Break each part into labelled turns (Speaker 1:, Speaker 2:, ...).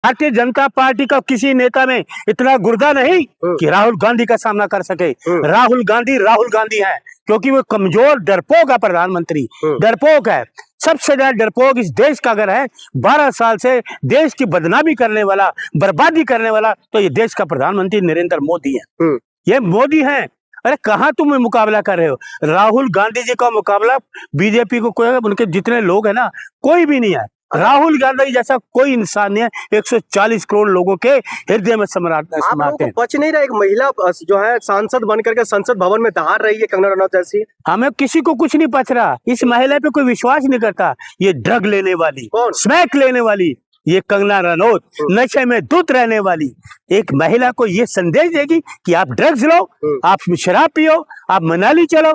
Speaker 1: Bharatiya Janata party का किसी नेता में इतना गुर्दा नहीं कि राहुल गांधी का सामना कर सके। राहुल गांधी है, क्योंकि वो कमजोर डरपोक है, प्रधानमंत्री डरपोक है। सबसे ज्यादा डरपोक इस देश का अगर है 12 साल से देश की बदनामी करने वाला, बर्बादी करने वाला, तो ये देश का प्रधानमंत्री नरेंद्र मोदी है। ये मोदी है। अरे कहाँ तुम मुकाबला कर रहे हो? राहुल गांधी जी का मुकाबला बीजेपी को कोई, उनके जितने लोग है ना, कोई भी नहीं है। राहुल गांधी जैसा कोई इंसान नहीं है 140 करोड़ लोगों के हृदय में समाते हैं।
Speaker 2: बच नहीं रहा, एक महिला जो है सांसद बन करके संसद भवन में दहाड़ रही है, कंगना रनौत जैसी।
Speaker 1: हमें किसी को कुछ नहीं पच रहा, इस महिला पे कोई विश्वास नहीं करता। ये ड्रग लेने वाली, स्मैक लेने वाली, ये कंगना रनौत नशे में धुत रहने वाली एक महिला को ये संदेश देगी कि आप ड्रग्स लो, आप शराब पियो, आप मनाली चलो।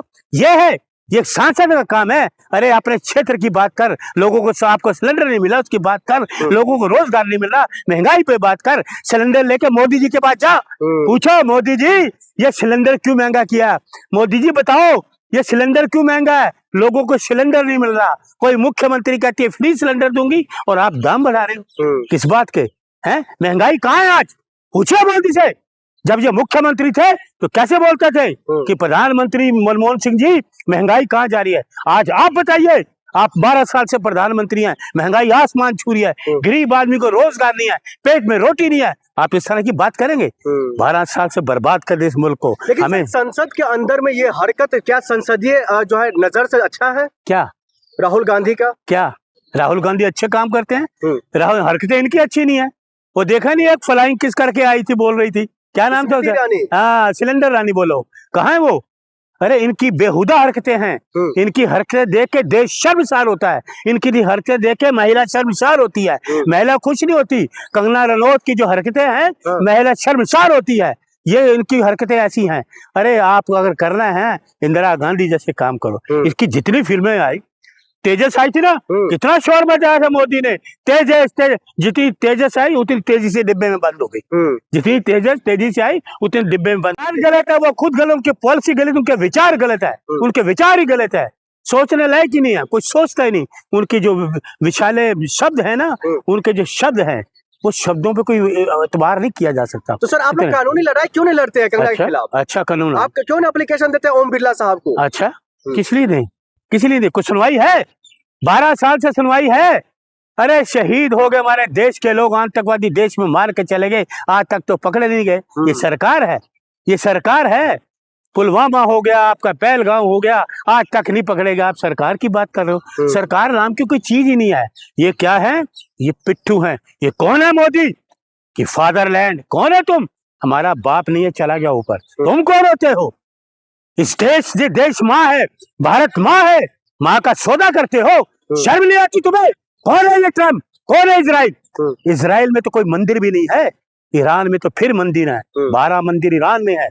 Speaker 1: ये सांसद का काम है। अरे अपने क्षेत्र की बात कर, लोगों को, आपको सिलेंडर नहीं मिला उसकी बात कर, लोगों को रोजगार नहीं मिल रहा, महंगाई पे बात कर। सिलेंडर लेके मोदी जी के पास जा, पूछो मोदी जी ये सिलेंडर क्यों महंगा किया? मोदी जी बताओ ये सिलेंडर क्यों महंगा है? लोगों को सिलेंडर नहीं मिल रहा। कोई मुख्यमंत्री कहती है फ्री सिलेंडर दूंगी और आप दाम बढ़ा रहे हो, किस बात के हैं? महंगाई कहाँ है आज? पूछो मोदी से। जब ये मुख्यमंत्री थे तो कैसे बोलते थे कि प्रधानमंत्री मनमोहन सिंह जी महंगाई कहाँ जा रही है? आज आप बताइए, आप 12 साल से प्रधानमंत्री हैं, महंगाई आसमान छू रही है, गरीब आदमी को रोजगार नहीं है, पेट में रोटी नहीं है, आप इस तरह की बात करेंगे? 12 साल से बर्बाद कर दे इस मुल्क को।
Speaker 2: लेकिन हमें संसद के अंदर में ये हरकत क्या संसदीय जो है नजर से अच्छा है
Speaker 1: क्या
Speaker 2: राहुल गांधी का?
Speaker 1: क्या राहुल गांधी अच्छे काम करते हैं? राहुल हरकतें इनकी अच्छी नहीं है। वो देखा नहीं एक फ्लाइंग किस करके आई थी, बोल रही थी, क्या नाम था उसका? हाँ, सिलेंडर रानी बोलो, कहाँ है वो? अरे इनकी बेहुदा हरकतें हैं। इनकी हरकतें देख के देश शर्मसार होता है, इनकी हरकतें देख के महिला शर्मसार होती है। महिला खुश नहीं होती। कंगना रनौत की जो हरकतें हैं, महिला शर्मसार होती है। ये इनकी हरकतें ऐसी हैं। अरे आप अगर करना है इंदिरा गांधी जैसे काम करो। इसकी जितनी फिल्में आई, तेजस आई थी ना, कितना शोर मचाया था मोदी ने। तेजस जितनी तेजस आई उतनी तेजी से डिब्बे में बंद हो गई। जितनी तेजस तेजी से आई उतनी डिब्बे में बंद। गलत है, वो खुद गलत, उनकी पॉलिसी गलत, उनके विचार गलत है, उनके विचार ही गलत है। सोचने लायक ही नहीं है, कुछ सोचता ही नहीं। उनकी जो विशाले शब्द है ना, उनके जो शब्द है, वो शब्दों पे कोई एतबार नहीं किया जा सकता।
Speaker 2: तो सर आप लोग कानूनी लड़ाई क्यों नहीं लड़ते हैं कंगना के खिलाफ?
Speaker 1: अच्छा कानून
Speaker 2: आप क्यों नहीं एप्लीकेशन देते हैं ओम बिरला साहब को?
Speaker 1: अच्छा किस लिए दें? किस लिए दें? कुछ सुनवाई है? 12 साल से सुनवाई है। अरे शहीद हो गए हमारे देश के लोग, आतंकवादी देश में मार के चले गए, आज तक तो पकड़े नहीं गए। ये सरकार है, ये सरकार है। पुलवामा हो गया, आपका पहलगाम हो गया, आज तक नहीं पकड़ेगा। आप सरकार की बात कर रहे हो? सरकार नाम की कोई चीज ही नहीं है। ये क्या है? ये पिट्ठू है। ये कौन है मोदी कि फादरलैंड? कौन है तुम? हमारा बाप नहीं है, चला गया ऊपर। तुम कौन होते हो? इस देश माँ है, भारत माँ है, माँ का सौदा करते हो। शर्म नहीं आती तुम्हें? कौन है ये ट्रम्प? कौन है इजराइल? इजराइल में तो कोई मंदिर भी नहीं है, ईरान में तो फिर मंदिर है। 12 मंदिर ईरान में है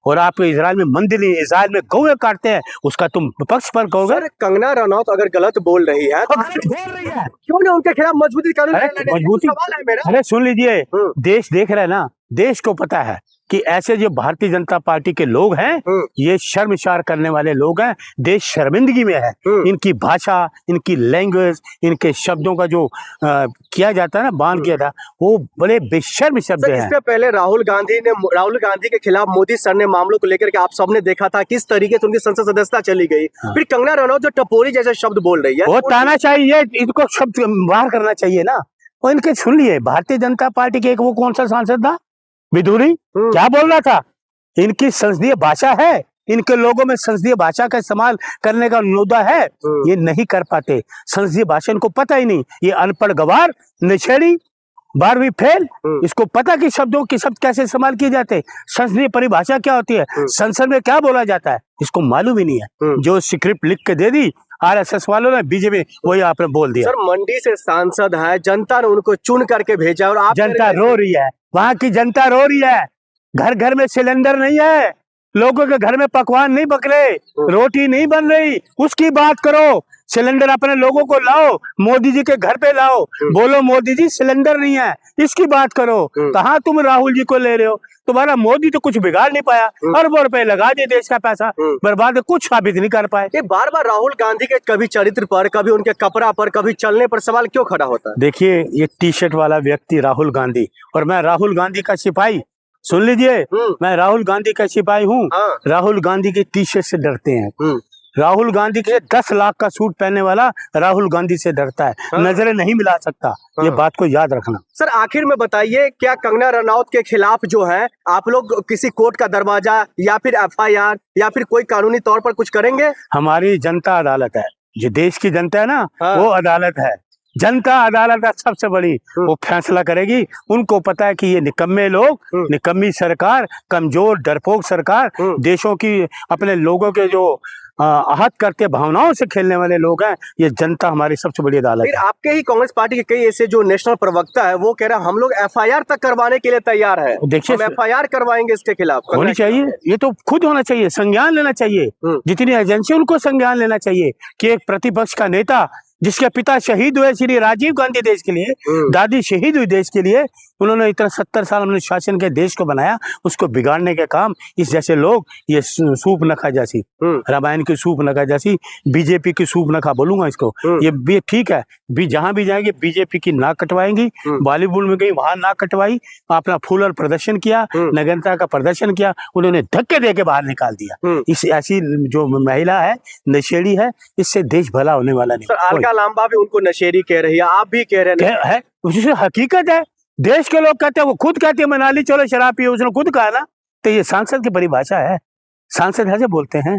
Speaker 1: और आपको इजराइल में मंदिर नहीं। इजराइल में गौएं काटते हैं, उसका तुम विपक्ष पर कहोगे?
Speaker 2: कंगना रनौत अगर गलत बोल रही है तो
Speaker 1: बोल रही है,
Speaker 2: क्यों नहीं उनके खिलाफ मजबूती कानून?
Speaker 1: अरे सुन लीजिए, देश देख रहा है ना, देश को पता है कि ऐसे जो भारतीय जनता पार्टी के लोग हैं, ये शर्मसार करने वाले लोग हैं। देश शर्मिंदगी में है। इनकी भाषा, इनकी लैंग्वेज, इनके शब्दों का जो किया जाता है ना, बान किया था, वो बड़े बेशर्म शब्द हैं।
Speaker 2: इससे पहले राहुल गांधी के खिलाफ मोदी सर ने मामलों को लेकर के आप सबने देखा था किस तरीके से उनकी संसद सदस्यता चली गई। फिर कंगना रनौत जो टपोरी जैसे शब्द बोल रही है,
Speaker 1: वो ताना चाहिए, इनको शब्द बाहर करना चाहिए ना। और इनके सुन लिए, भारतीय जनता पार्टी के एक वो कौन सा सांसद था, विदुरी, क्या बोल रहा था? इनकी संसदीय भाषा है, इनके लोगों में संसदीय भाषा का इस्तेमाल करने का नुदा है, ये नहीं कर पाते। संसदीय भाषा इनको पता ही नहीं। ये अनपढ़ गवार, निछेड़ी, 12वीं फेल, इसको पता कि शब्दों के शब्द कैसे इस्तेमाल किए जाते हैं, संसदीय परिभाषा क्या होती है, संसद में क्या बोला जाता है, इसको मालूम ही नहीं है। जो स्क्रिप्ट लिख के दे दी आरएसएस वालों ने, बीजेपी, वही आपने बोल दिया।
Speaker 2: सर मंडी से सांसद है, जनता ने उनको चुन करके भेजा और आप
Speaker 1: जनता रो रही है, वहां की जनता रो रही है। घर घर में सिलेंडर नहीं है, लोगों के घर में पकवान नहीं पक रहे, रोटी नहीं बन रही, उसकी बात करो। सिलेंडर अपने लोगों को लाओ, मोदी जी के घर पे लाओ, बोलो मोदी जी सिलेंडर नहीं है, इसकी बात करो। कहाँ तुम राहुल जी को ले रहे हो? तुम्हारा मोदी तो कुछ बिगाड़ नहीं पाया, अरबों रुपए लगा दिए, देश का पैसा बर्बाद, कुछ साबित नहीं कर पाए।
Speaker 2: ये बार बार राहुल गांधी के कभी चरित्र पर, कभी उनके कपड़ा पर, कभी चलने पर सवाल क्यों खड़ा होता है?
Speaker 1: देखिए, ये टी शर्ट वाला व्यक्ति राहुल गांधी, और मैं राहुल गांधी का सिपाही, सुन लीजिए, मैं राहुल गांधी का सिपाही हूँ।
Speaker 2: हाँ।
Speaker 1: राहुल गांधी की टी शर्ट से डरते हैं। राहुल गांधी के 10 लाख का सूट पहनने वाला राहुल गांधी से डरता है।
Speaker 2: हाँ।
Speaker 1: नजरें नहीं मिला सकता, ये बात को याद रखना।
Speaker 2: सर आखिर में बताइए, क्या कंगना रनौत के खिलाफ जो है आप लोग किसी कोर्ट का दरवाजा या फिर FIR या फिर कोई कानूनी तौर पर कुछ करेंगे?
Speaker 1: हमारी जनता अदालत है, जो देश की जनता है ना,
Speaker 2: हाँ।
Speaker 1: वो अदालत है। जनता अदालत है सबसे बड़ी, वो फैसला करेगी। उनको पता है कि ये निकम्मे लोग, निकम्मी सरकार, कमजोर डरपोक सरकार, देशों की, अपने लोगों के जो आहत करके भावनाओं से खेलने वाले लोग हैं, ये जनता हमारी सबसे बड़ी अदालत
Speaker 2: फिर
Speaker 1: है।
Speaker 2: आपके ही कांग्रेस पार्टी के कई ऐसे जो नेशनल प्रवक्ता है वो कह रहा है हम लोग FIR तक करवाने के लिए तैयार है,
Speaker 1: देखिए,
Speaker 2: हम FIR करवाएंगे इसके खिलाफ।
Speaker 1: होनी चाहिए, ये तो खुद होना चाहिए, संज्ञान लेना चाहिए। जितनी एजेंसी उनको संज्ञान लेना चाहिए कि एक प्रतिपक्ष का नेता, जिसके पिता शहीद हुए श्री राजीव गांधी देश के लिए, दादी शहीद हुई देश के लिए, उन्होंने इतना 70 साल उन्होंने शासन के देश को बनाया, उसको बिगाड़ने के काम इस जैसे लोग, ये सूप नखा जैसी, रामायण की सूप नखा जैसी, बीजेपी की सूप नखा बोलूंगा इसको, ये भी ठीक है। जहां भी जाएंगे बीजेपी की नाक कटवाएंगी। बॉलीवुड में गई, वहां नाक कटवाई, अपना फूल और प्रदर्शन किया, नगरता का प्रदर्शन किया, उन्होंने धक्के दे के बाहर निकाल दिया। इस ऐसी जो महिला है, नशेड़ी है, इससे देश भला होने वाला नहीं।
Speaker 2: अलका लांबा भी उनको नशेड़ी कह रही है, आप भी कह रहे
Speaker 1: हैं, उससे हकीकत है। देश के लोग कहते हैं, वो खुद कहती है मनाली चलो शराब पिए, उसने खुद कहा ना, तो ये सांसद की परिभाषा है, सांसद ऐसे बोलते हैं।